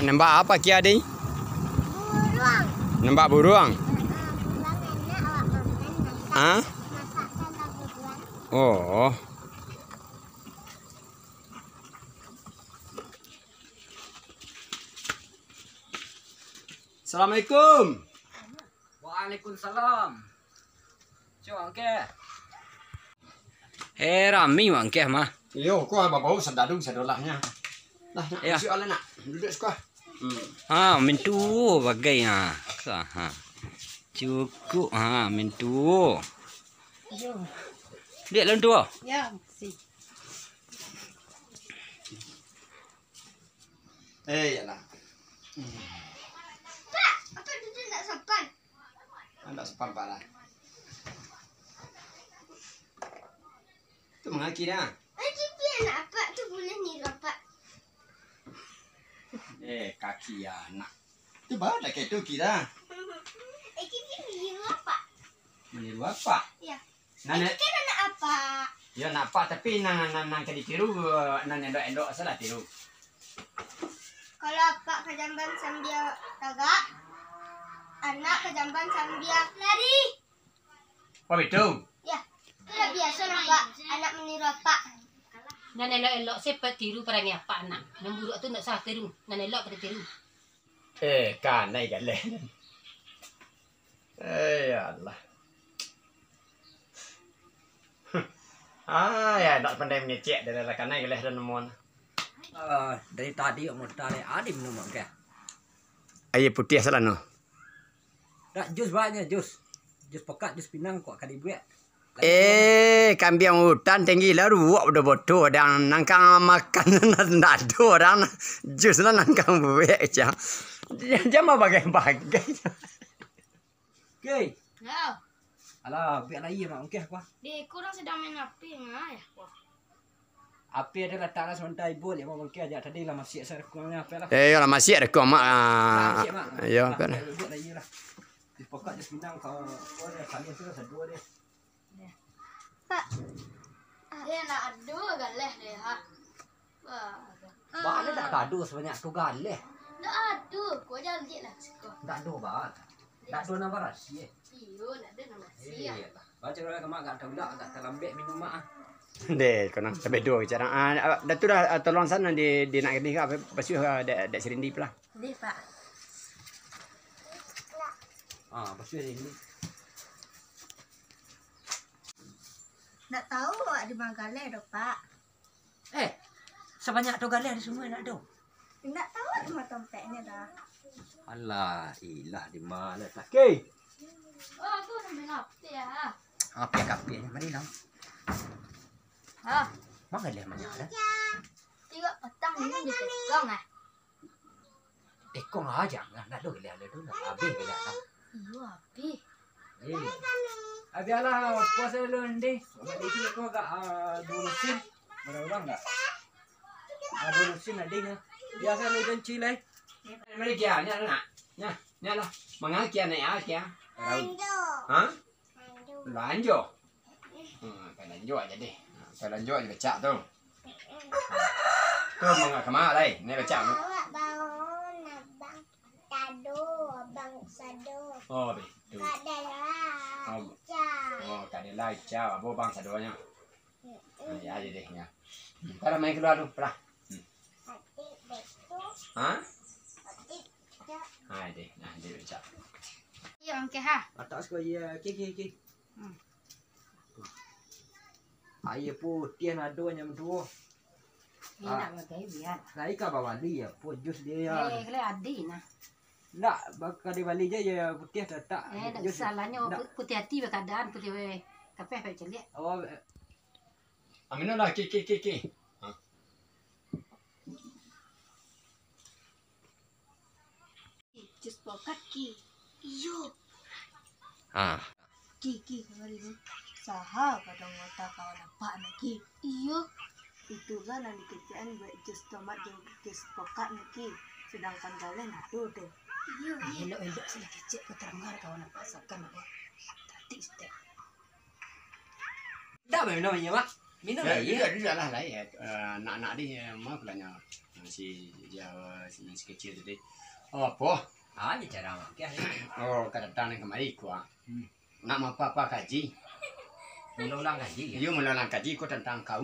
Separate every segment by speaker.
Speaker 1: Nampak apa kia adik?
Speaker 2: Buruang.
Speaker 1: Nampak burung?
Speaker 2: Buruang enak awak makan.
Speaker 1: Hah?
Speaker 2: Masakkan lagu buruang.
Speaker 1: Oh. Assalamualaikum.
Speaker 3: Waalaikumsalam. Cuma ke?
Speaker 1: Rami mak ke mah.
Speaker 3: Yo, kau apa bau sedadung sedolahnya. Lah, nak
Speaker 1: Ya.
Speaker 3: soalan nak. Duduk sekolah.
Speaker 1: Mintu bagai ha. Ha. Cukup mintu.
Speaker 2: Yo.
Speaker 1: Dia lalu tu.
Speaker 2: Ya, si.
Speaker 3: Yalah.
Speaker 2: Pak, apa duduk nak sopan?
Speaker 3: Anda sepan lah. Tu mengaki dah.
Speaker 2: Dia nak apa tu boleh ni rapat.
Speaker 3: Kaki anak. Tu baru dah kayak tu kira.
Speaker 2: Kita ni rapat.
Speaker 3: Meniru apa?
Speaker 2: Ya.
Speaker 3: Nana,
Speaker 2: Kita nak apa?
Speaker 3: ya nak apa tapi nang kali tiru nang endok salah tiru.
Speaker 2: Kalau apa ke jamban sambil tagak, anak ke jamban sambil lari.
Speaker 3: Apa itu?
Speaker 2: Ya, sudah biasa nampak anak meniru apa.
Speaker 4: Nan elok-elok siapa tiru perangai apa anak. Nan buruk tu nak sah tiru. Nan elok pada tiru.
Speaker 3: Kan naik galeh. Allah. Ya, nak pandai mengecek dari rakan naik galeh dan nemon.
Speaker 5: Dari tadi mau tarik adim nomor ke?
Speaker 1: Air putih salah no.
Speaker 5: Tak jus banyak jus. Jus pekat, jus pinang kok kali buat.
Speaker 1: Kambing hutan tinggi lah ruak udah bodoh dan nangkang makan nak ada orang jus lah nangkang buat je. Dia mah bagai-bagai.
Speaker 5: Okey.
Speaker 2: Ya,
Speaker 5: Alah, biar lagi mak okey aku.
Speaker 2: dia kurang sedang main api ngah ya.
Speaker 5: Api ada letak lah sementara ibu dia mau okey aja tadi lah masih saya kurangnya apa lah.
Speaker 1: Lah masih ada kau mak. Ya,
Speaker 5: kan.
Speaker 1: kan.
Speaker 5: Buat lagi lah. Jus pekat, jus pinang kau dia kali tu sedua dia.
Speaker 2: Pak, dia nak adu galeh dia ha. Wah,
Speaker 5: Ba tak gaduh sebanyak tu galeh.
Speaker 2: nak adu, kau jangan je lah.
Speaker 5: Tak do ba. Tak do nama rahsia.
Speaker 2: Iyo, nak ada nama siap.
Speaker 5: Iyalah. Baca kalau kamu agak tahu dah agak terlambat minum mak.
Speaker 1: Deh, kau nak sampai dua cara. Dah tu dah tolong sana di nak ni apa basuh dak serindi pula.
Speaker 2: Dia Pak.
Speaker 5: Basuh ini.
Speaker 2: Nak tahu awak di Manggale dah Pak.
Speaker 5: Sebanyak tu galeh ada semua nak do.
Speaker 2: Nak tahu di mana tempatnya dah.
Speaker 5: Alah, ilah di mana tak. Okey.
Speaker 2: Oh, aku nak main api ya.
Speaker 5: Apa kapi ni mari lah.
Speaker 2: Ha,
Speaker 5: Mak galeh banyak dah.
Speaker 2: tiga petang ni dia pegang ah.
Speaker 5: Tekong aja nak do galeh ada tu nak habis galeh tak.
Speaker 2: Iyo, api.
Speaker 5: Biarlah puasa dulu nanti. Mak di sini kau agak durusin. Orang enggak. Durusin ada ni. Biasa ni benci lah.
Speaker 3: Mari kia, nak. Nya lah. Mengaki naik kia. Ha? Lanjut. Phải lanjut aja deh. Phải lanjut aja baca tu. Tu mengak kemana đây? Ni baca.
Speaker 2: Awak bawa nak bang tado, bang sado.
Speaker 3: Oh, betul.
Speaker 2: Adalah.
Speaker 3: Oh, tadi lah ciao, abu bang sadonya. Ya aja deh nya. Kalau main keluar dulu, pelah. Ha? Hai deh, nah dia baca.
Speaker 2: Ya, okey ha.
Speaker 5: Atas kau ya, ki. Ayah putih nak do yang dua.
Speaker 4: Ni nak bagai biar.
Speaker 5: Saya kau bawa dia ya, pun jus dia ya.
Speaker 4: Kali adi nah.
Speaker 5: Nak bakal di balik je ya putih tak.
Speaker 4: Dak salahnya putih hati berkeadaan putih kapeh pak celik.
Speaker 5: Oh,
Speaker 3: Amino lah, ki.
Speaker 2: Jus pokat ki. Iyo. Ki kembali ni. Saha kadang otak kawan apa nak ki. Iyo. Itu kan nanti kerjaan buat jus tomat dan jus pokat ni ki. Sedangkan kalian ada deh. Iyo.
Speaker 4: Elok-elok sila kecek ke teranggar kawan apa sakan apa. Tadi step.
Speaker 5: dah main namanya mak. Minum
Speaker 3: Ya,
Speaker 5: lah ya.
Speaker 3: dia lah lah ya. Nak dia mau pelanya si dia si kecil tadi. Oh, apa?
Speaker 5: Ah, dia cara mak.
Speaker 3: Oh, kadang yang kemari ku. Nak apa kaji?
Speaker 5: Ulang kaji.
Speaker 3: Yo mula kaji ko tentang kau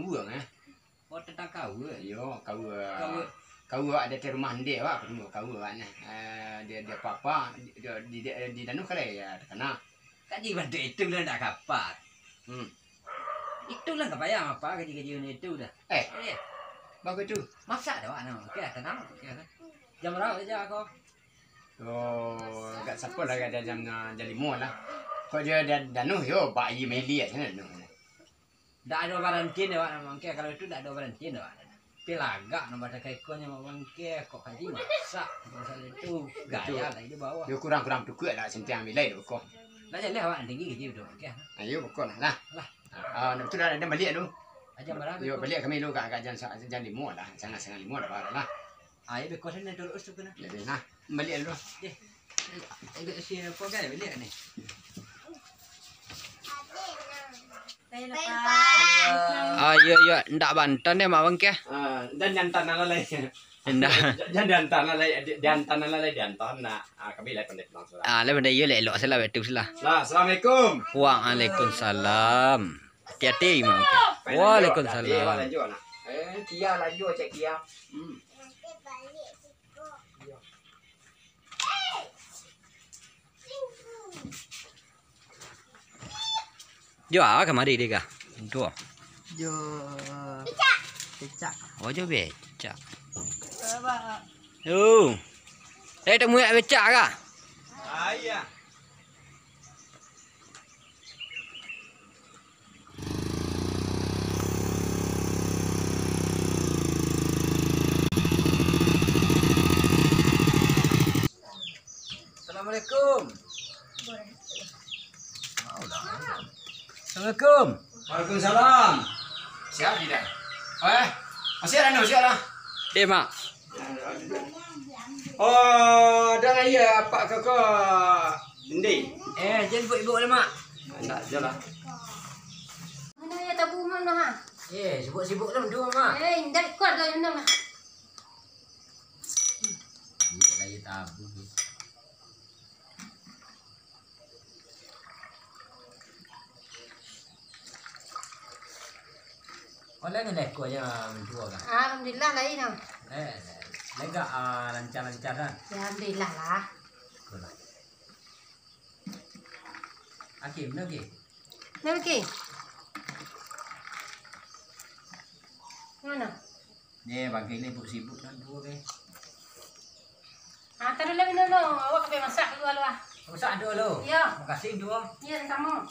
Speaker 5: Oh, tentang kau.
Speaker 3: Yo kau ada di rumah dia wak ketemu kau waknya. Dia apa di danu kali ya kena.
Speaker 5: Kaji bantu itu lah tak kapat. Itulah kebayang apa gaji-gajian itu dah.
Speaker 3: Bagus tu.
Speaker 5: Masak dah wak nama. Okey, tenang. Jam berapa aja aku?
Speaker 3: Oh, kat siapa lah kat jam jadi mu lah. Kau dia danu yo bayi meli aja danu.
Speaker 5: Tak ada barantin dah wak nama. Okey, kalau itu tak ada barantin dah wak. Pelagak nombor tak ikonnya mau bangke kok kaji masak. Pasal itu gaya lah dia bawa.
Speaker 3: Yo kurang tukuk lah sentiang milai tu kau.
Speaker 5: Dah jadi awak tinggi gaji tu. Okey.
Speaker 3: Ayo kau lah. Nak tu dah balik tu.
Speaker 5: Aja berapa?
Speaker 3: Yo balik kami lu kat jam 5 lah. Jangan 5 dah lah.
Speaker 5: Ayo bekosan dah terus tu kena.
Speaker 3: Jadi nah, balik dulu.
Speaker 5: Itu si apa kan beli ni?
Speaker 1: Ayo yo ndak bantan deh mak bangke.
Speaker 3: Dan jantan ala lai.
Speaker 1: Ndak.
Speaker 3: Jantan ala lai jantan nak. Kami lai pandai langsung.
Speaker 1: Le benda yo le elok salah betul salah.
Speaker 3: Lah, assalamualaikum.
Speaker 1: Waalaikumsalam. Hati-hati mak bangke. Waalaikumsalam.
Speaker 3: Lanjut nak. Kia lanjut cek kia.
Speaker 1: Jo kemari dia kah? Tu.
Speaker 2: Jo. Becak.
Speaker 1: Oh jo becak.
Speaker 2: Apa?
Speaker 1: Oh. Temu becak kah?
Speaker 3: Ayah.
Speaker 5: Assalamualaikum. Assalamualaikum.
Speaker 3: Waalaikumsalam. Siap tidak? Masih ada no, siap lah.
Speaker 1: Dia mak.
Speaker 3: Oh, dah lah ya Pak Kakak. Ndi.
Speaker 5: Jemput ibu lah mak.
Speaker 3: Tak jalan.
Speaker 4: Mana ya tabu mana ha?
Speaker 5: Sibuk-sibuk lah dua mak.
Speaker 4: Dah kuat dah yang nak.
Speaker 5: Lagi tabu. Oleh ngelek ko aja dua kan.
Speaker 4: Alhamdulillah lah ini.
Speaker 5: Lega lancar-lancar kan.
Speaker 4: Ya alhamdulillah lah.
Speaker 5: Hakim lagi.
Speaker 4: Nak pergi? Mana?
Speaker 5: Ni bangkai ni sibuk kan dua ke.
Speaker 4: Taruh lah minum dulu. Awak kena masak dulu lah.
Speaker 5: Masak dulu.
Speaker 4: Ya.
Speaker 5: Makasih dua.
Speaker 4: Ya sama.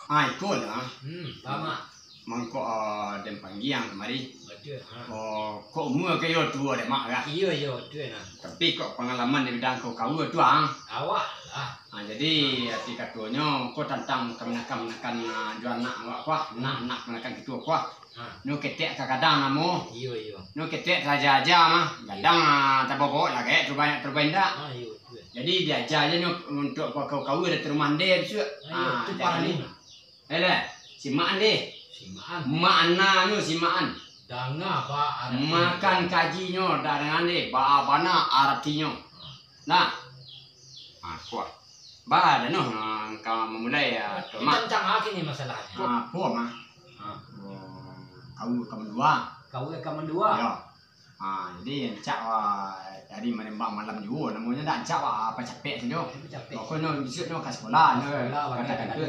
Speaker 3: Ikut lah.
Speaker 5: Lama.
Speaker 3: Mangko dan panggiang kemari.
Speaker 5: Betul.
Speaker 3: Kok umur ke yo tua dek mak kah?
Speaker 5: Iya, betul nah.
Speaker 3: Tapi kok pengalaman di bidang kau tuang.
Speaker 5: Awak lah.
Speaker 3: Jadi arti katanya kau tentang kemenakan jual nak awak kuah, nak kemenakan ketua kuah. Nu ketek kadang namu.
Speaker 5: Iya.
Speaker 3: Nu ketek saja mah. Kadang tak bawa lah kayak terbanyak dak.
Speaker 5: Iya, betul.
Speaker 3: Jadi dia aja nu untuk kau dari rumah dia tu.
Speaker 5: Itu parah ni.
Speaker 3: Si mak deh.
Speaker 5: Simaan.
Speaker 3: Makna nu si maan.
Speaker 5: Danga apa?
Speaker 3: Makan kajinya dengan deh. Bana artinya. Nah. Kuat. Ba no kau memulai
Speaker 5: Mak. Tentang apa ni masalahnya?
Speaker 3: Apa mah? Kau dua.
Speaker 5: Kau kamu dua.
Speaker 3: Ya. Jadi cak dari menembak malam juga namanya dah cak apa capek saja.
Speaker 5: Capek.
Speaker 3: Kau no besok no ke sekolah no. Katakan tu.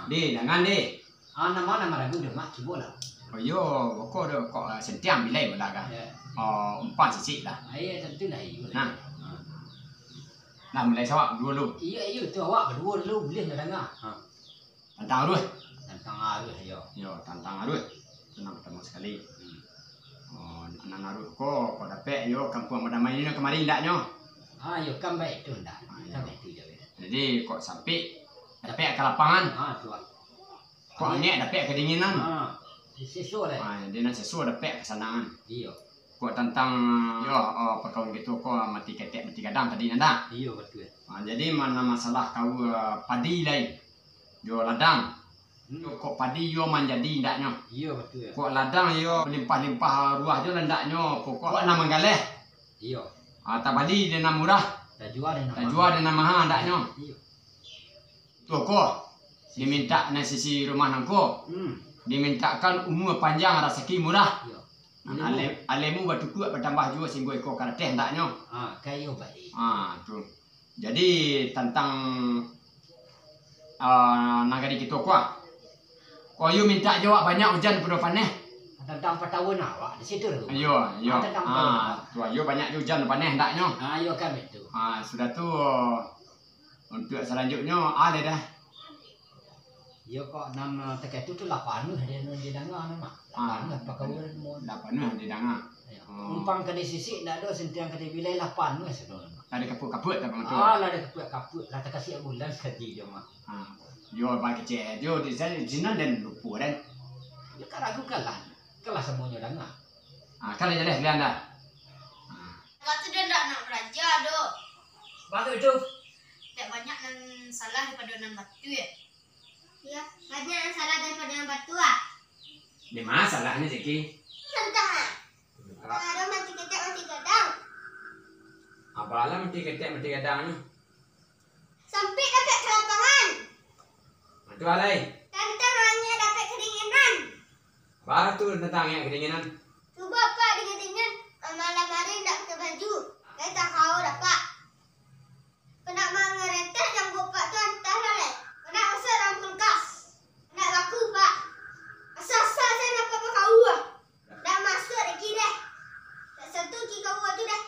Speaker 3: Di dengan di.
Speaker 5: Nama ragu dah mak kibo lah.
Speaker 3: Oh yo, kau dah kau sentiang bilai mula kan? Empat sisi lah.
Speaker 5: Ayah tentu lah.
Speaker 3: Nah. Nah mulai sawak dua lu.
Speaker 5: Iya tu awak berdua dulu boleh dah dengar.
Speaker 3: Tantang arus.
Speaker 5: Tentang arus ayo.
Speaker 3: Yo, tantang arus. Senang ketemu sekali. Nang arus kau dapat yo kampung Madamai ni kemarin ndaknya.
Speaker 5: Yo kan baik tu ndak. Kan baik tu je.
Speaker 3: Jadi kau sampai dapat ke lapangan.
Speaker 5: Tu.
Speaker 3: Kau ni dapat kedinginan.
Speaker 5: Sesuai lah.
Speaker 3: Dia nak sesuai dapat kesenangan.
Speaker 5: Iya.
Speaker 3: Kau tentang yo perkauan gitu kau mati ketek mati kadang tadi nanda.
Speaker 5: Iya betul.
Speaker 3: Jadi mana masalah kau padi lain. Jo ladang. Kok padi yo manjadi ndaknya.
Speaker 5: Iya betul.
Speaker 3: Kok ladang yo limpah-limpah ruah jo ndaknya. Pokok nama galeh.
Speaker 5: Iya.
Speaker 3: Tak bali dia nama murah.
Speaker 5: Tak jual dia nama.
Speaker 3: Tak jual dia nama mahal ndaknya.
Speaker 5: Iya.
Speaker 3: Tuh kok. Diminta na sisi rumah nangko. Dimintakan umur panjang rezeki murah.
Speaker 5: Iya.
Speaker 3: Alemu batu kuat bertambah juga sehingga ekor karateh ndaknya.
Speaker 5: Kayu baik.
Speaker 3: Tu. Jadi tentang nagari kita kuat. Kau you minta jawab banyak hujan pada paneh.
Speaker 5: Tentang pertahun awak di situ tu.
Speaker 3: Ayo. Tu ayo banyak hujan paneh ndaknya.
Speaker 5: Ayo kan itu.
Speaker 3: Sudah tu untuk selanjutnya ada dah.
Speaker 5: Yo kok nama tekat itu tu 8 dia dengar nama. 8 apa kau mau
Speaker 3: 8 di danga.
Speaker 5: Umpang ke di sisi ndak ada sentiang ke di wilayah 8 sebenarnya.
Speaker 3: Ada kaput-kaput tak bang tu.
Speaker 5: Lah ada kaput lah tak kasih bulan sekali je mak.
Speaker 3: Yo bagi kecil yo di sana dan lupa dan.
Speaker 5: Ya kan aku kalah. Kalah semuanya dengar.
Speaker 3: Kalau jadi lihat dah.
Speaker 2: Kata dia ndak nak beraja doh.
Speaker 5: Batu itu.
Speaker 2: Tak banyak yang salah daripada nan batu ya. Ya, banyak yang salah daripada nan batu
Speaker 3: Di mana salahnya Zeki?
Speaker 2: Tentang ada mati ketek mati gadang.
Speaker 3: Apalah mesti ketek mesti kadang.
Speaker 2: Sampai dapat kelapangan.
Speaker 3: Itu alai.
Speaker 2: Tentang hanya dapat kedinginan.
Speaker 3: Batu tentang yang kedinginan.
Speaker 2: Cuba apa dingin-dingin malam hari ndak pakai baju. Saya tak tahu dapat. Kena mengereteh yang bapak tu entah lah le. Kena masuk dalam kulkas. Nak laku pak. Asal-asal saya nak pakai kau dah masuk lagi deh. Tak satu ki kau tu dah.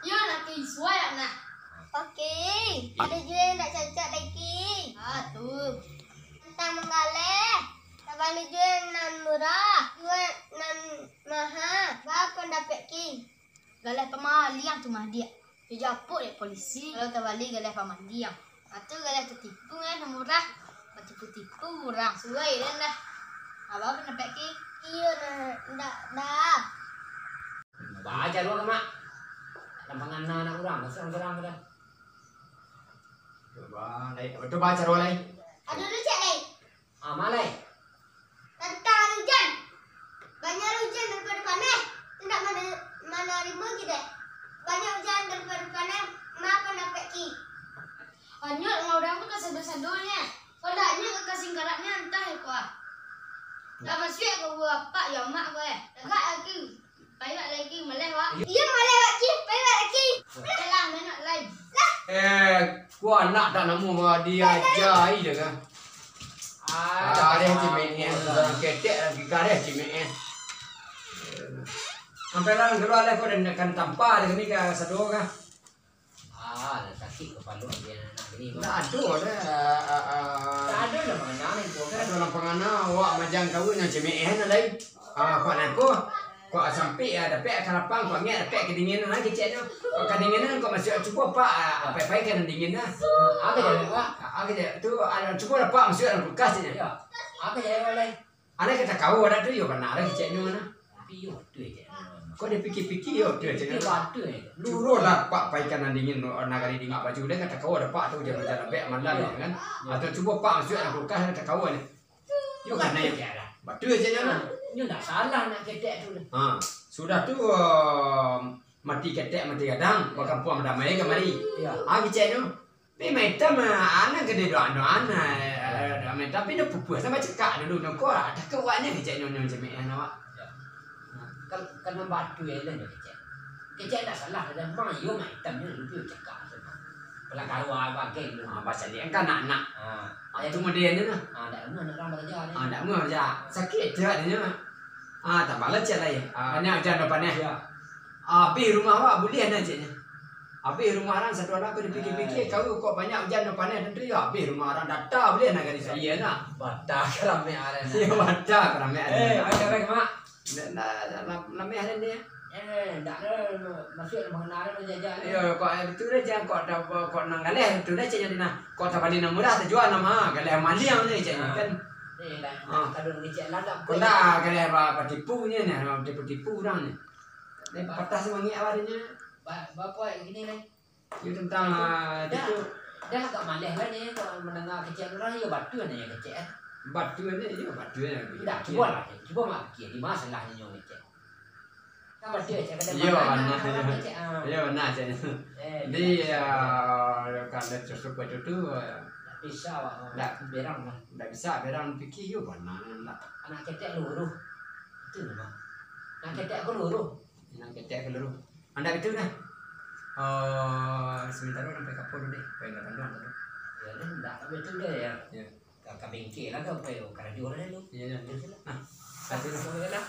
Speaker 2: Yo nak pergi suai nak. Okey. Ada je nak cacat lagi. Tu. Tentang menggaleh. Tak balik je nan murah. Dua nan mahal. Berapa dapat ki? Galeh pemali yang tu mah dia. Dia japuk dek polisi. Kalau tak balik galeh pemali yang. Atau galeh tertipu kan murah. Tipu-tipu murah. Suai dah. Abang dapat ki? Iya nak dah.
Speaker 5: Baca dulu mak. Lampangan anak orang serang-serang dah.
Speaker 3: Coba lai. Betul baca roh lai.
Speaker 2: Ada dulu cek lain.
Speaker 5: Malai.
Speaker 2: Tentang hujan. Banyak hujan daripada panas. Tidak mana lima kita. Banyak hujan daripada panas. Kenapa dapat ki? Hanya orang tu kasih bersadurnya. Kalau hanya kasih karatnya entah ya kau. Tak masuk kau apa ya mak kau. Dekat lagi. Payah lagi malih wak. Iya malih wak ki. Payah lagi. Lah nak lain.
Speaker 3: Ku anak tak nama dia jai je kan. Ada cimen orang ketek lagi kare cimen. Sampai lah keluar lah kau dan kan tanpa dengan ni ke satu kan.
Speaker 5: Dah sakit kepala dia nak ni.
Speaker 3: Tak ada dah.
Speaker 5: Tak ada lah mana ni kau kan.
Speaker 3: Ada orang pengana awak majang kawin yang cimen lain. Kau nak kau sampai dapat karapang kau ingat dapat kedinginan lagi cek tu. Kau kedinginan kau masih cuba pak apa kan dingin dah.
Speaker 5: Apa jadi pak?
Speaker 3: Apa dia tu ada cuba dapat masuk dalam kulkas ni.
Speaker 5: Apa jadi malai?
Speaker 3: Anak kita kau ada tu yo benar lagi cek ni mana.
Speaker 5: Tapi yo tu je.
Speaker 3: Kau dia fikir-fikir yo tu cek.
Speaker 5: Batu ni.
Speaker 3: Dulu lah pak paikan dingin nagari dingin baju dia kata kau ada pak tu jangan jalan baik malam kan. Atau cuba pak masuk dalam kulkas kata kau ni. Yo kan ni. Batu je jangan.
Speaker 5: Ni tak salah nak ketek tu.
Speaker 3: Sudah tu mati ketek mati kadang bakal puang damai kemari.
Speaker 5: Ya.
Speaker 3: Cek tu. Memang hitam anak gede doa damai tapi dia pupus sama cekak dulu nak kau ada kewaknya kecek nyonya cemik awak.
Speaker 5: Kena batu yang lain kecek. Kecek tak salah dan mang yo mai hitam ni lebih cekak. Pelakar wa bangke tu.
Speaker 3: Bahasa dia kan anak. Itu modern ni lah.
Speaker 5: Tak mana nak orang kerja ni.
Speaker 3: Tak mau kerja. Sakit dia ni. Tak balas cek lagi. Banyak hujan depan ni. Habis rumah awak boleh ada ceknya. Habis rumah orang satu orang kau dipikir-pikir kau kok banyak hujan depan ni tentu ya habis rumah orang data boleh nak garis saya nak.
Speaker 5: Batak ramai ada.
Speaker 3: Ya baca ramai ada.
Speaker 5: Ada baik mak.
Speaker 3: Ramai ada ni.
Speaker 5: Tak ada masuk mengenal menjajah ni.
Speaker 3: Ya kok itu dah jangan kok nang galeh tu dah ceknya dina. Kok tak balik nang murah terjual nama galeh maliang ni ceknya kan.
Speaker 5: Ni dah kadang ni cek ladap.
Speaker 3: Kau dah galeh apa tipunya ni, tipu orang ni. Ni patah semangat awalnya.
Speaker 5: Bapa gini ni.
Speaker 3: Itu tentang itu.
Speaker 5: Dah agak malih lah ni kalau mendengar kecil orang ya batu ni yang kecil.
Speaker 3: Batu ni dia batu ni.
Speaker 5: Tidak, cuba lah. Cuba mak fikir di mana salahnya nyong ni cek. Kan batu cek kada
Speaker 3: Yo,
Speaker 5: mana.
Speaker 3: nah. Ya benar je. Dia kalau cusuk itu tu
Speaker 5: Bisa wak.
Speaker 3: Tak.
Speaker 5: Berang lah.
Speaker 3: tak bisa berang fikir yo benar lah.
Speaker 5: Anak ketek luruh. Itu mah. Anak ketek aku luruh.
Speaker 3: Yang ketek keluar. Anda itu dah. Sebentar sampai kapur deh. Pengen panduan tu.
Speaker 5: Ya dah, tak betul dia ya.
Speaker 3: Ya.
Speaker 5: Ka bengkel lah kau pay, karena jual dah lu.
Speaker 3: Iya.
Speaker 5: Terus lah.
Speaker 3: Satu
Speaker 5: Terus lah.